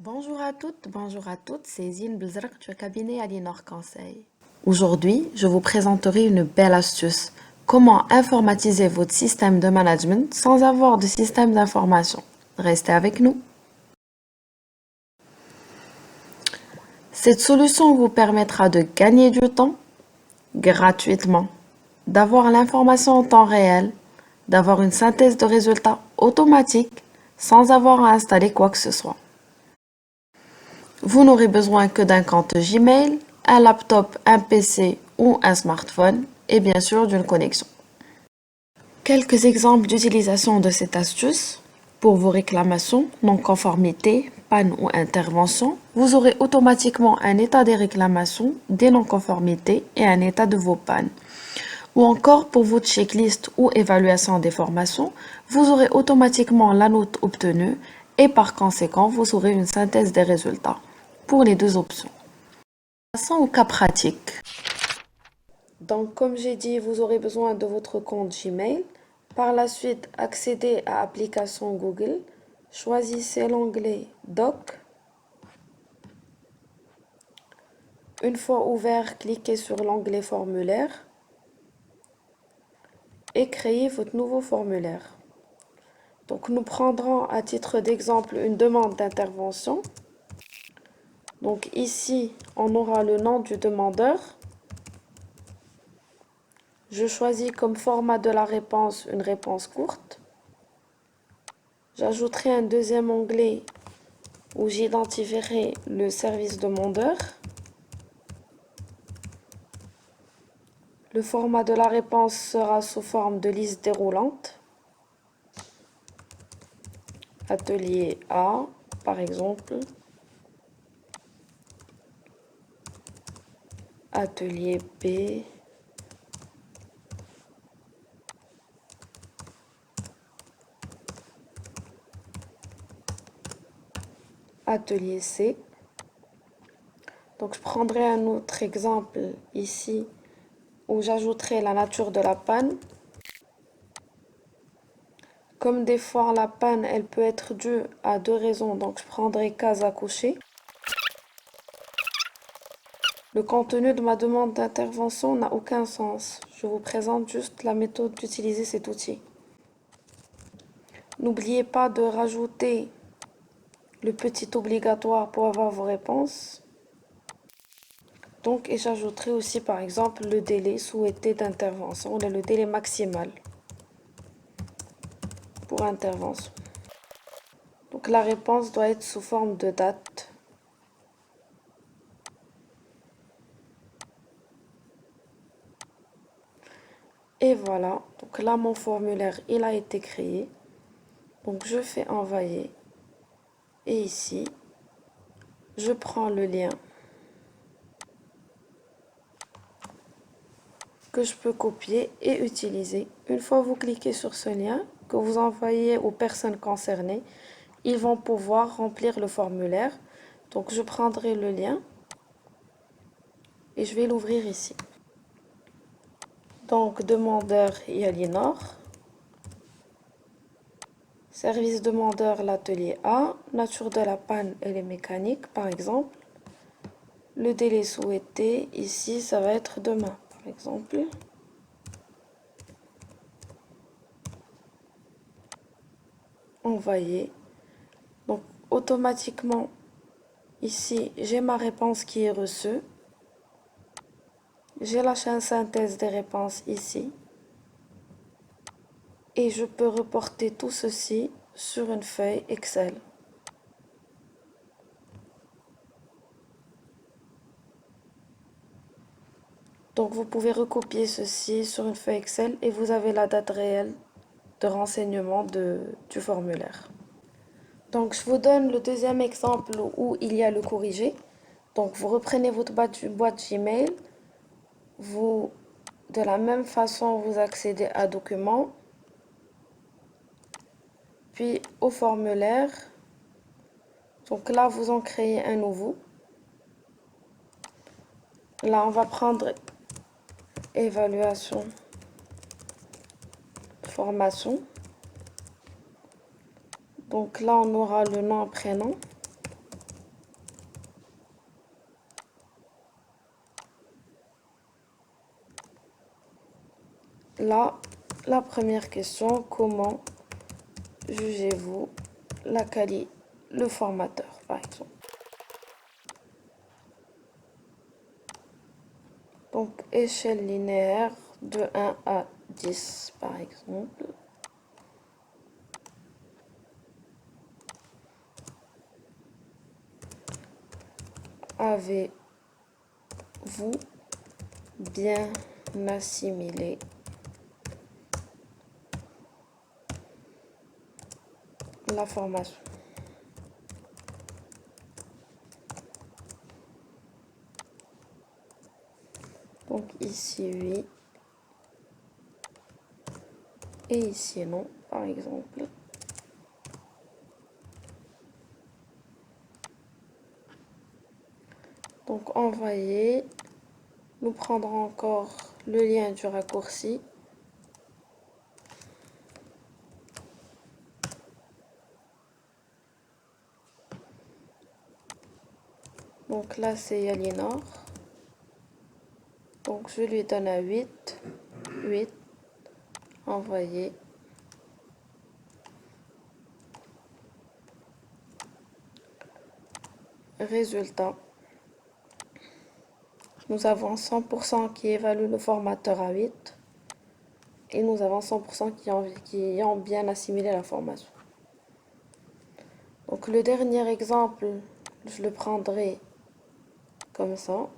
Bonjour à toutes, bonjour à toutes, c'est Zine Blzrak du cabinet Aliénor Conseil. Aujourd'hui, je vous présenterai une belle astuce. Comment informatiser votre système de management sans avoir de système d'information. Restez avec nous. Cette solution vous permettra de gagner du temps gratuitement, d'avoir l'information en temps réel, d'avoir une synthèse de résultats automatique sans avoir à installer quoi que ce soit. Vous n'aurez besoin que d'un compte Gmail, un laptop, un PC ou un smartphone et bien sûr d'une connexion. Quelques exemples d'utilisation de cette astuce. Pour vos réclamations, non-conformité, panne ou intervention, vous aurez automatiquement un état des réclamations, des non-conformités et un état de vos pannes. Ou encore pour votre checklist ou évaluation des formations, vous aurez automatiquement la note obtenue et par conséquent, vous aurez une synthèse des résultats pour les deux options. Passons au cas pratique. Donc, comme j'ai dit, vous aurez besoin de votre compte Gmail. Par la suite, accédez à l'application Google. Choisissez l'onglet Doc. Une fois ouvert, cliquez sur l'onglet Formulaire et créez votre nouveau formulaire. Donc, nous prendrons à titre d'exemple une demande d'intervention. Donc, ici, on aura le nom du demandeur. Je choisis comme format de la réponse une réponse courte. J'ajouterai un deuxième onglet où j'identifierai le service demandeur. Le format de la réponse sera sous forme de liste déroulante. Atelier A, par exemple. Atelier B. Atelier C. Donc je prendrai un autre exemple ici où j'ajouterai la nature de la panne. Comme des fois la panne elle peut être due à deux raisons, donc je prendrai case à cocher. Le contenu de ma demande d'intervention n'a aucun sens. Je vous présente juste la méthode d'utiliser cet outil. N'oubliez pas de rajouter le petit obligatoire pour avoir vos réponses. Donc, et j'ajouterai aussi par exemple le délai souhaité d'intervention, le délai maximal pour intervention. Donc la réponse doit être sous forme de date. Et voilà, donc là mon formulaire il a été créé. Donc je fais envoyer. Et ici, je prends le lien que je peux copier et utiliser. Une fois vous cliquez sur ce lien, que vous envoyez aux personnes concernées, ils vont pouvoir remplir le formulaire. Donc je prendrai le lien et je vais l'ouvrir ici. Donc demandeur Aliénor, service demandeur l'atelier A, nature de la panne et les mécaniques par exemple. Le délai souhaité ici ça va être demain par exemple. Envoyer. Donc automatiquement ici j'ai ma réponse qui est reçue. J'ai la synthèse des réponses ici. Et je peux reporter tout ceci sur une feuille Excel. Donc vous pouvez recopier ceci sur une feuille Excel et vous avez la date réelle de renseignement du formulaire. Donc je vous donne le deuxième exemple où il y a le corrigé. Donc vous reprenez votre boîte Gmail. Vous, de la même façon, vous accédez à Documents. Puis au formulaire. Donc là, vous en créez un nouveau. Là, on va prendre évaluation, formation. Donc là, on aura le nom, prénom. Là, la première question, comment jugez-vous la qualité, le formateur, par exemple. Donc, échelle linéaire de 1 à 10, par exemple. Avez-vous bien assimilé la formation? Donc ici oui et ici non, par exemple. Donc envoyer, nous prendrons encore le lien du raccourci. Donc là c'est Yalinor. Donc je lui donne à 8, 8, envoyer. Résultat, nous avons 100% qui évalue le formateur à 8 et nous avons 100% qui ont bien assimilé l'information. Donc le dernier exemple, je le prendrai comme ça.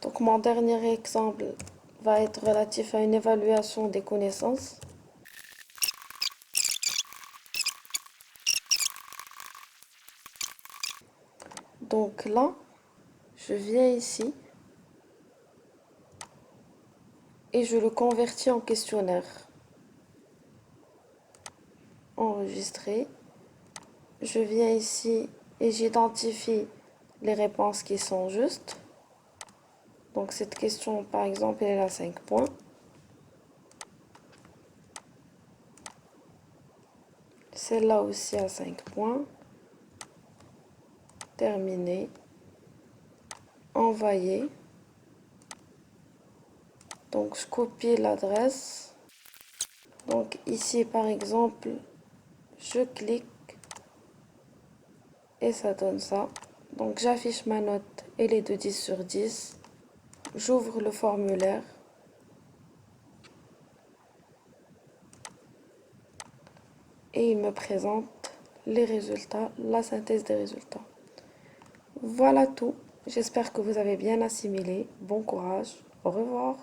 Donc mon dernier exemple va être relatif à une évaluation des connaissances. Donc là, je viens ici et je le convertis en questionnaire. Enregistrer. Je viens ici et j'identifie les réponses qui sont justes. Donc cette question, par exemple, elle a 5 points. Celle-là aussi a 5 points. Terminé. Envoyer. Donc je copie l'adresse. Donc ici, par exemple, je clique et ça donne ça. Donc j'affiche ma note, elle est de 10 sur 10. J'ouvre le formulaire. Et il me présente les résultats, la synthèse des résultats. Voilà tout. J'espère que vous avez bien assimilé. Bon courage. Au revoir.